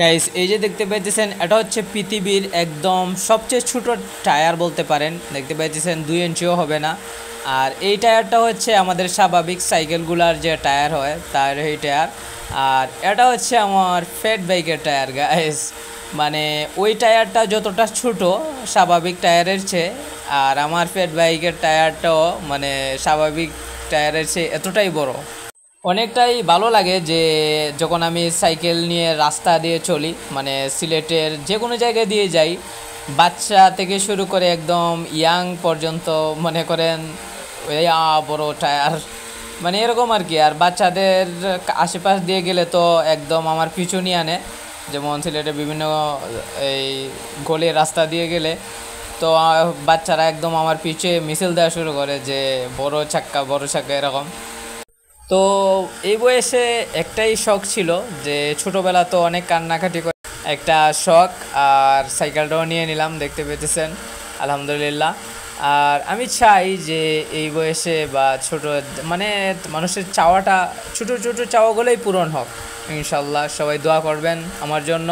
Guys এই যে দেখতে পাইতেছেন এটা হচ্ছে পৃথিবীর একদম সবচেয়ে ছোট টায়ার বলতে পারেন। দেখতে পাইতেছেন 2 ইঞ্চিও হবে না। আর এই টায়ারটা হচ্ছে আমাদের স্বাভাবিক সাইকেলগুলার যে টায়ার হয় তার এই টায়ার। আর এটা হচ্ছে আমার ফ্যাট বাইকের টায়ার গাইস। মানে ওই টায়ারটা যতটা ছোট স্বাভাবিক টায়ারের চেয়ে, আর আমার ফ্যাট বাইকের টায়ারটাও মানে স্বাভাবিক টায়ারের চেয়ে এতটাই বড়। অনেকটাই ভালো লাগে যে যখন আমি সাইকেল নিয়ে রাস্তা দিয়ে চলি, মানে সিলেটের যে কোনো জায়গায় দিয়ে যাই, বাচ্চা থেকে শুরু করে একদম ইয়াং পর্যন্ত মনে করেন বড় টায়ার, মানে এরকম আর কি। আর বাচ্চাদের আশেপাশ দিয়ে গেলে তো একদম আমার পিছু নিয়ে আনে। যেমন সিলেটের বিভিন্ন এই গলির রাস্তা দিয়ে গেলে তো বাচ্চারা একদম আমার পিছে মিছিল দেওয়া শুরু করে যে বড় চাক্কা এরকম। তো এই বয়সে একটাই শখ ছিল যে ছোটোবেলা তো অনেক কান্নাকাটি করে একটা শখ, আর সাইকেলটাও নিয়ে নিলাম দেখতে পেতেছেন আলহামদুলিল্লাহ। আর আমি চাই যে এই বয়সে বা ছোট মানে মানুষের চাওয়াটা ছোট ছোট চাওয়াগুলোই পূরণ হোক ইনশাল্লাহ। সবাই দোয়া করবেন আমার জন্য।